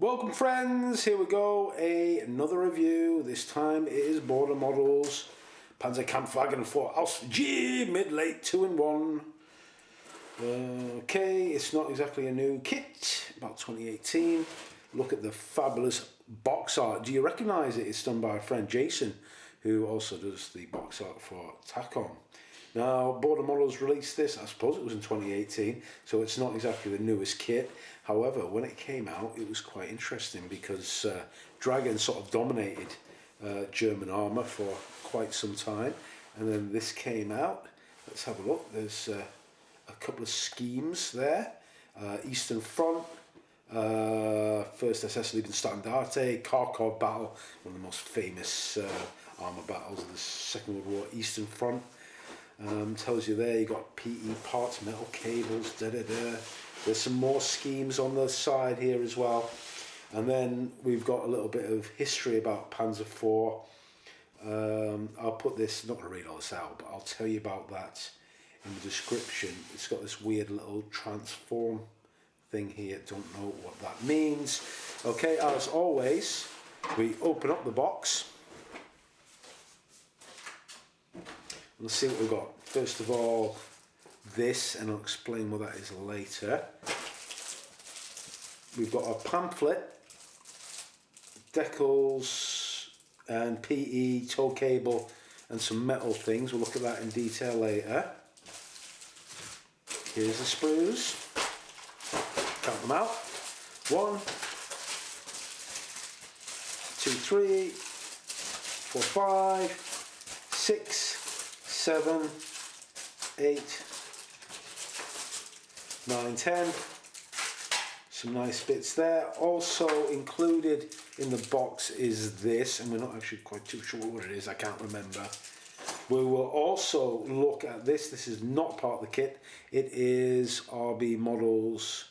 Welcome friends, here we go, another review. This time it is Border Models Panzer Kpfw.IV Ausf.G mid-late 2-in-1. Okay, it's not exactly a new kit, about 2018. Look at the fabulous box art. Do you recognise it? It's done by a friend, Jason, who also does the box art for Tacom. Now, Border Models released this, I suppose it was in 2018, so it's not exactly the newest kit. However, when it came out, it was quite interesting because Dragon sort of dominated German armour for quite some time. And then this came out. Let's have a look. There's a couple of schemes there. Eastern Front, First SS Lebensstandarte, Kharkov battle, one of the most famous armour battles of the Second World War, Eastern Front. Tells you there you got PE parts, metal cables, There's some more schemes on the side here as well. And then we've got a little bit of history about Panzer IV. I'll put this, not going to read all this out, but I'll tell you about that in the description. It's got this weird little transform thing here, don't know what that means. Okay, as always, we open up the box. Let's see what we've got. First of all, this, and I'll explain what that is later. We've got a pamphlet, decals and PE, tow cable and some metal things. We'll look at that in detail later. Here's the sprues. Count them out. 1, 2, 3, 4, 5, 6, 7, 8, 9, 10. Some nice bits there. Also included in the box is this, and we're not actually quite too sure what it is, I can't remember. We will also look at this. This is not part of the kit. It is RB Models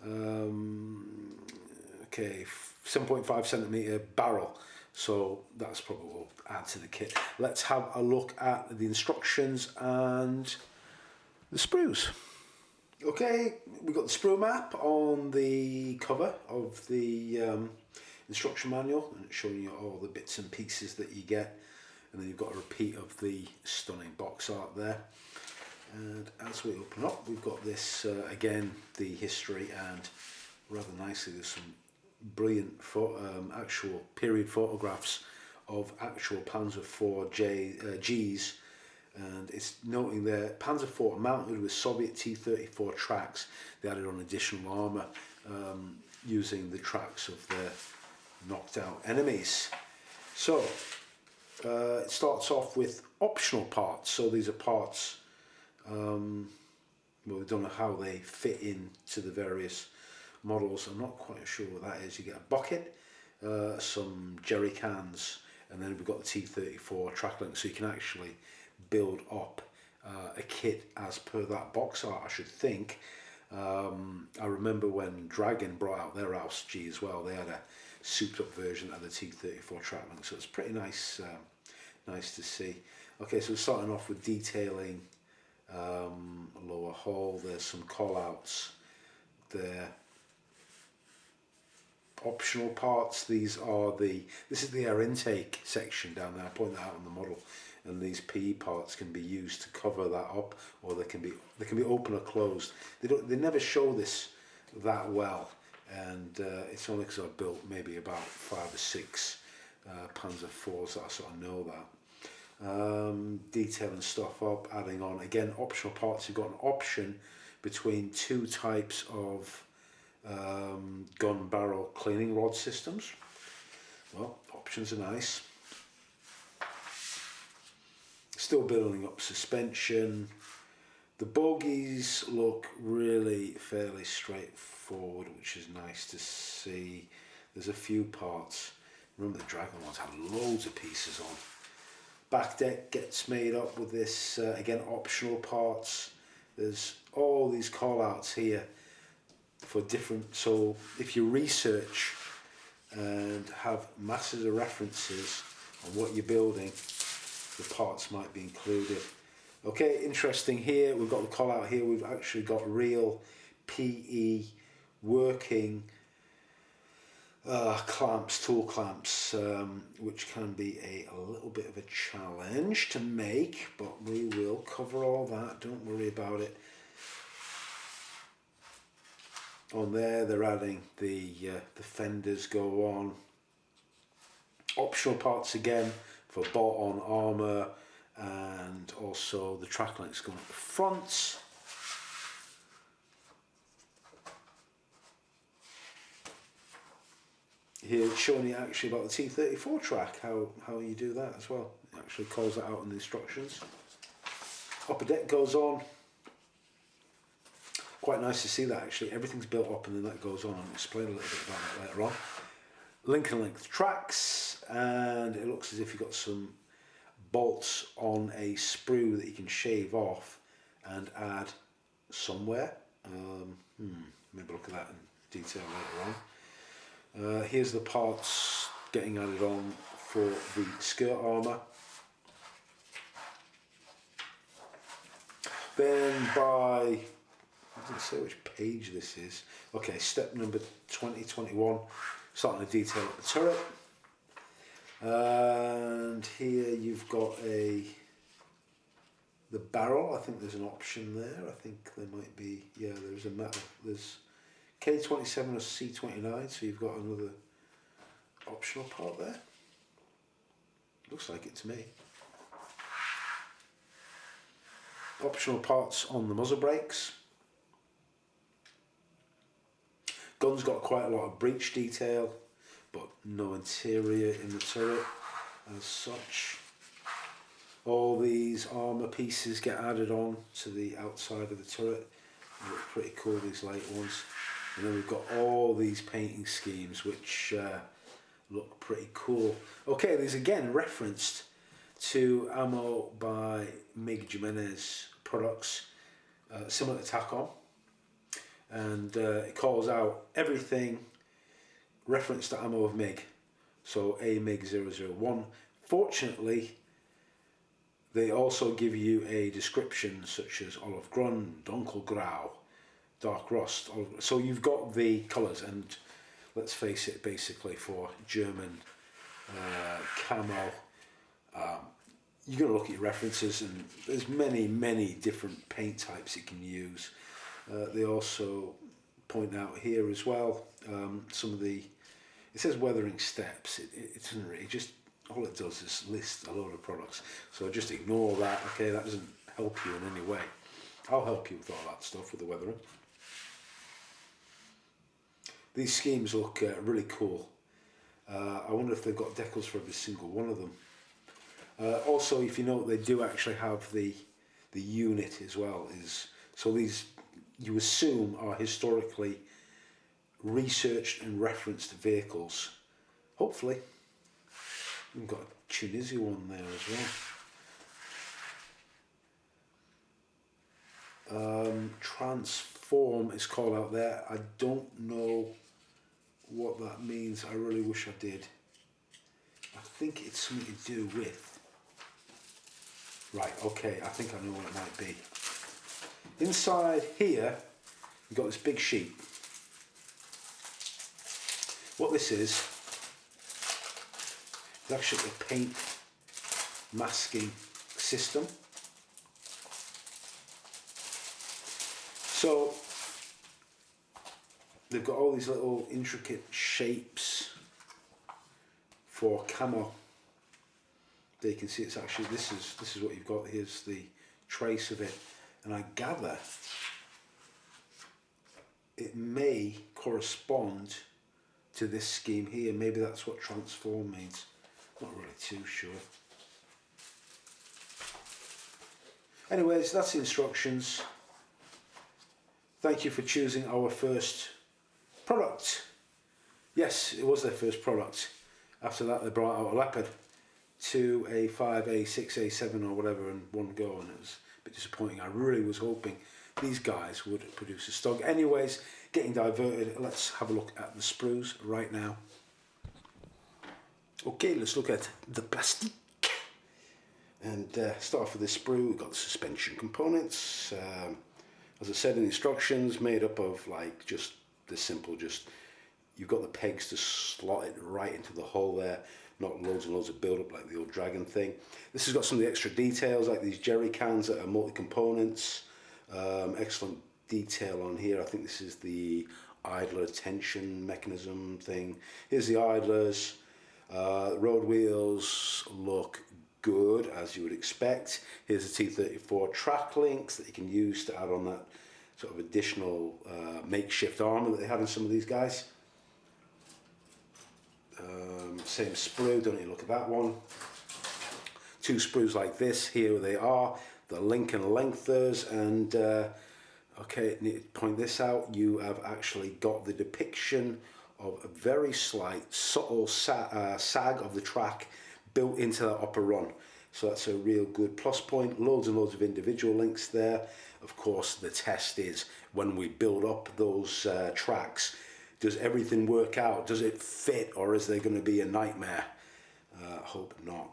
7.5 centimeter barrel. So that's probably what we'll add to the kit. Let's have a look at the instructions and the sprues. Okay, we've got the sprue map on the cover of the instruction manual, and it's showing you all the bits and pieces that you get. And then you've got a repeat of the stunning box art there. And as we open up, we've got this, again, the history, and rather nicely there's some brilliant actual period photographs of actual Panzer IV Gs, and it's noting there Panzer IV mounted with Soviet T-34 tracks. They added on additional armour using the tracks of their knocked out enemies. So it starts off with optional parts. So these are parts, well, we don't know how they fit into the various models. I'm not quite sure what that is. You get a bucket, some jerry cans, and then we've got the T-34 track link, so you can actually build up a kit as per that box art, I should think. I remember when Dragon brought out their Ausf.G as well, they had a souped up version of the T-34 track link, so it's pretty nice, nice to see. Okay, so we're starting off with detailing lower hull. There's some call outs there. Optional parts, this is the air intake section down there. I point that out on the model, and these PE parts can be used to cover that up, or they can be open or closed. They never show this that well, and it's only because I've built maybe about 5 or 6 Panzer IVs that I sort of know that. Detailing stuff up, adding on again optional parts. You've got an option between 2 types of gun barrel cleaning rod systems. Well, options are nice. Still building up suspension. The bogies look really fairly straightforward, which is nice to see. There's a few parts. Remember the Dragon ones had loads of pieces on. Back deck gets made up with this, again, optional parts. There's all these call outs here for different, so if you research and have masses of references on what you're building, the parts might be included. Okay, interesting here, we've got the call out here, we've actually got real PE working clamps, tool clamps, which can be a little bit of a challenge to make, but we will cover all that, don't worry about it. On there they're adding the fenders go on. Optional parts again for bolt-on armour, and also the track lights going at the front. Here it's showing you actually about the T34 track, how you do that as well. It actually calls that out in the instructions. Upper deck goes on. Quite nice to see that actually. Everything's built up and then that goes on. I'll explain a little bit about that later on. Lincoln length tracks, and it looks as if you've got some bolts on a sprue that you can shave off and add somewhere. Maybe look at that in detail later on. Here's the parts getting added on for the skirt armour. Then by, I didn't say which page this is. Okay, step number 2021, starting to detail up the turret. And here you've got the barrel. I think there's an option there. I think there might be, yeah, there's a metal. There's K27 or C29, so you've got another optional part there. Looks like it to me. Optional parts on the muzzle brakes. Gun's got quite a lot of breech detail, but no interior in the turret as such. All these armour pieces get added on to the outside of the turret. They look pretty cool, these light ones. And then we've got all these painting schemes which look pretty cool. Okay, there's again referenced to ammo by Mig Jimenez products, similar to TACOM. And it calls out everything reference to ammo of MiG, so a MiG 001. Fortunately, they also give you a description such as Olive Grün, Dunkelgrau, Dark Rust. So you've got the colours, and let's face it, basically for German camo, you're going to look at your references, and there's many different paint types you can use. They also point out here as well some of the, it says weathering steps. It doesn't really, just all it does is list a load of products, so just ignore that. Okay, that doesn't help you in any way. I'll help you with all that stuff with the weathering. These schemes look really cool. I wonder if they've got decals for every single one of them. Also, if you note, they do actually have the unit as well. So these, you assume, are historically researched and referenced vehicles. Hopefully. We've got a Tunisia one there as well. Transform is called out there. I don't know what that means. I really wish I did. I think it's something to do with... Right, okay, I think I know what it might be. Inside here, you've got this big sheet. What this is actually a paint masking system. So they've got all these little intricate shapes for camo. There you can see it's actually, this is what you've got. Here's the trace of it, and I gather it may correspond to this scheme here. Maybe that's what transform means. Not really too sure. Anyways, that's the instructions. Thank you for choosing our first product. Yes, it was their first product. After that, they brought out a Leopard 2, A5, A6, A7 or whatever in one go, and it was a bit disappointing. I really was hoping these guys would produce a stock. Anyways, getting diverted, let's have a look at the sprues right now. Okay, let's look at the plastic. And start off with this sprue. We've got the suspension components. As I said in the instructions, made up of like just this simple, just you've got the pegs to slot it right into the hole there, not loads and loads of build up like the old Dragon thing. This has got some of the extra details like these jerry cans that are multi-components. Excellent detail on here. I think this is the idler tension mechanism thing. Here's the idlers. Road wheels look good, as you would expect. Here's the T34 track links that you can use to add on that sort of additional makeshift armour that they have in some of these guys. Same sprue, don't need to look at that one. Two sprues like this, here they are, the link and lengthers, and okay, need to point this out, you have actually got the depiction of a very slight, subtle sag of the track built into that upper run. So that's a real good plus point. Loads and loads of individual links there. Of course, the test is when we build up those tracks, does everything work out? Does it fit, or is there going to be a nightmare? Hope not.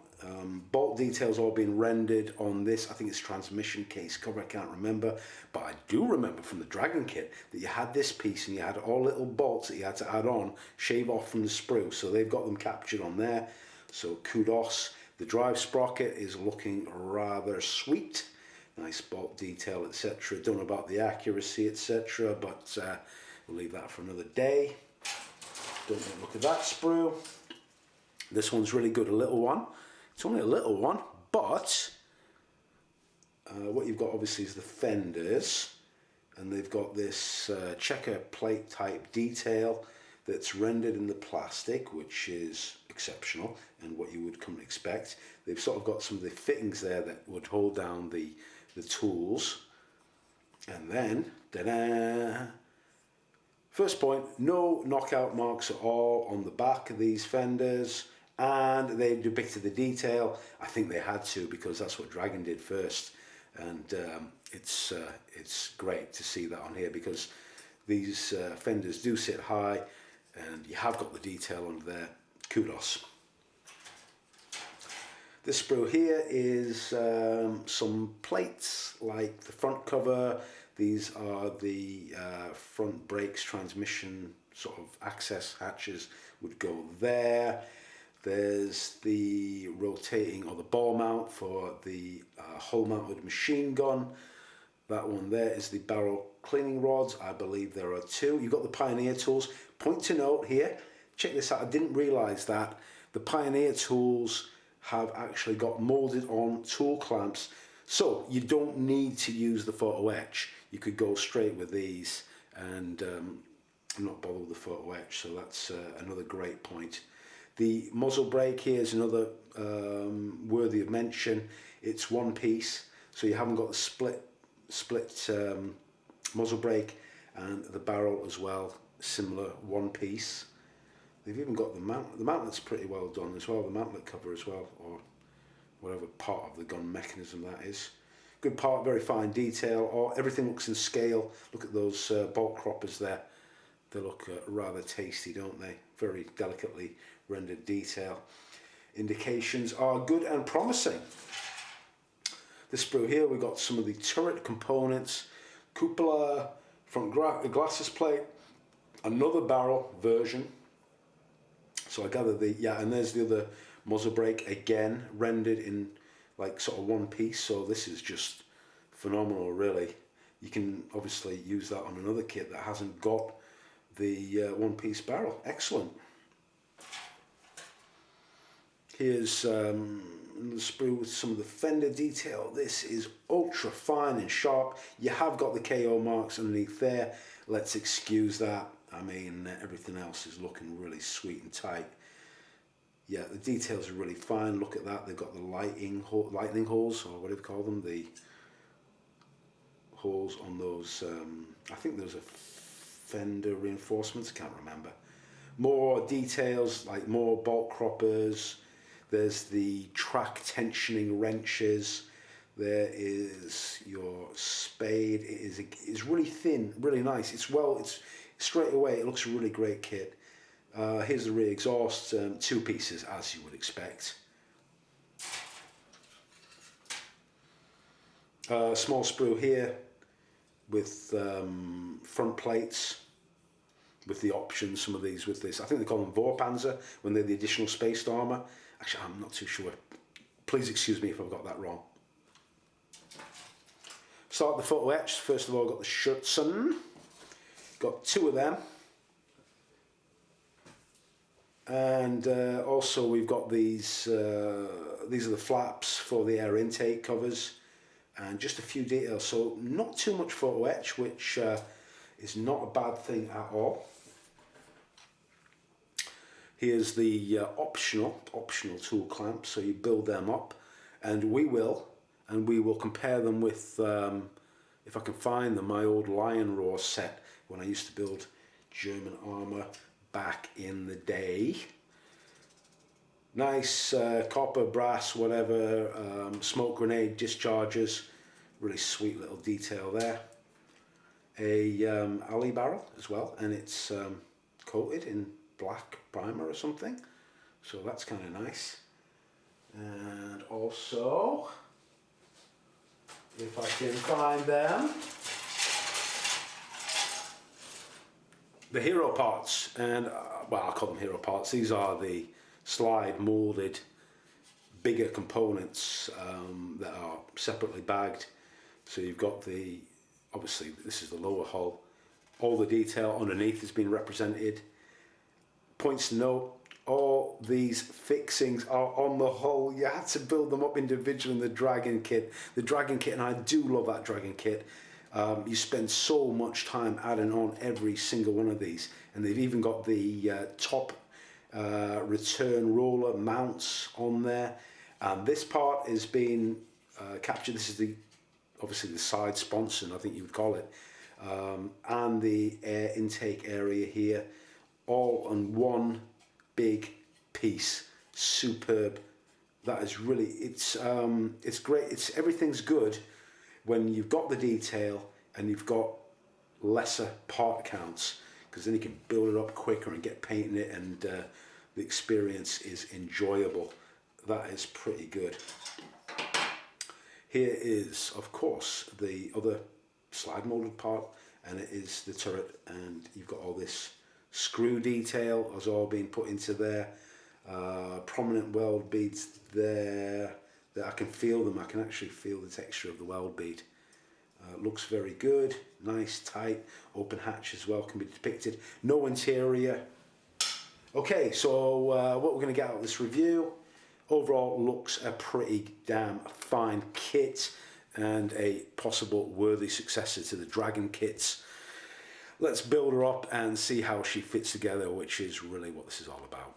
Bolt details all been rendered on this. I think it's transmission case cover, I can't remember, but I do remember from the Dragon kit that you had this piece and you had all little bolts that you had to add on, shave off from the sprue, so they've got them captured on there, so kudos. The drive sprocket is looking rather sweet, nice bolt detail, etc. Don't know about the accuracy, etc., but we'll leave that for another day. Don't look at that sprue. This one's really good, a little one. It's only a little one, but what you've got obviously is the fenders, and they've got this checker plate type detail that's rendered in the plastic, which is exceptional and what you would come to expect. They've sort of got some of the fittings there that would hold down the tools. And then, ta-da! First point, no knockout marks at all on the back of these fenders. And they depicted the detail. I think they had to, because that's what Dragon did first, and it's great to see that on here, because these fenders do sit high, and you have got the detail under there. Kudos. This sprue here is some plates like the front cover. These are the front brakes, transmission sort of access hatches would go there. There's the rotating or the ball mount for the hull mounted machine gun. That one there is the barrel cleaning rods. I believe there are two. You've got the Pioneer tools. Point to note here, check this out, I didn't realise that the Pioneer tools have actually got moulded on tool clamps, so you don't need to use the photo etch. You could go straight with these and not bother with the photo etch, so that's another great point. The muzzle brake here is another worthy of mention. It's one piece, so you haven't got the split muzzle brake, and the barrel as well, similar, one piece. They've even got the mount. The mountlet's pretty well done as well, the mountlet cover as well, or whatever part of the gun mechanism that is. Good part, very fine detail, or everything looks in scale. Look at those bolt croppers there. They look rather tasty, don't they? Very delicately rendered detail. Indications are good and promising. This sprue here, we've got some of the turret components, cupola, front glasses plate, another barrel version. So I gather and there's the other muzzle brake, again rendered in like sort of one piece. So this is just phenomenal, really. You can obviously use that on another kit that hasn't got the one piece barrel. Excellent. Here's the sprue with some of the fender detail. This is ultra fine and sharp. You have got the KO marks underneath there. Let's excuse that. I mean, everything else is looking really sweet and tight. Yeah, the details are really fine. Look at that. They've got the lightning holes, or what do you call them? The holes on those. I think those are fender reinforcements. I can't remember. More details, like more bolt croppers. There's the track tensioning wrenches. There is your spade. It's really thin, really nice. It's straight away. It looks a really great kit. Here's the rear exhaust, two pieces as you would expect. Small sprue here with front plates. with the options, some of these with this. I think they call them Vorpanzer when they're the additional spaced armour. Actually, I'm not too sure. Please excuse me if I've got that wrong. Start the photo etch. First of all, got the Schutzen. Got 2 of them. And also we've got these are the flaps for the air intake covers, and just a few details. So not too much photo etch, which is not a bad thing at all. Here's the optional tool clamps, so you build them up, and we will compare them with, if I can find them, my old Lion Roar set when I used to build German armour back in the day. Nice copper, brass, whatever, smoke grenade dischargers, really sweet little detail there. A alley barrel as well, and it's coated in black primer or something, so that's kind of nice. And also, if I can find them, the hero parts, and well, I call them hero parts. These are the slide molded bigger components that are separately bagged. So you've got the, obviously this is the lower hull, all the detail underneath has been represented. Points to note, all these fixings are on the hull. You had to build them up individually in the Dragon kit. The Dragon kit, and I do love that Dragon kit. You spend so much time adding on every single one of these, and they've even got the top return roller mounts on there. And this part is being captured. This is the obviously the side sponson, I think you would call it, and the air intake area here, all on one big piece. Superb. That is really, it's great. It's everything's good when you've got the detail and you've got lesser part counts, because then you can build it up quicker and get painting it, and the experience is enjoyable. That is pretty good. Here is, of course, the other slide molded part, and it is the turret, and you've got all this screw detail has all been put into there. Prominent weld beads there. That I can feel them. I can actually feel the texture of the weld bead. Looks very good. Nice, tight, open hatch as well can be depicted. No interior. Okay, so what we're going to get out of this review, overall looks a pretty damn fine kit and a possible worthy successor to the Dragon kits. Let's build her up and see how she fits together, which is really what this is all about.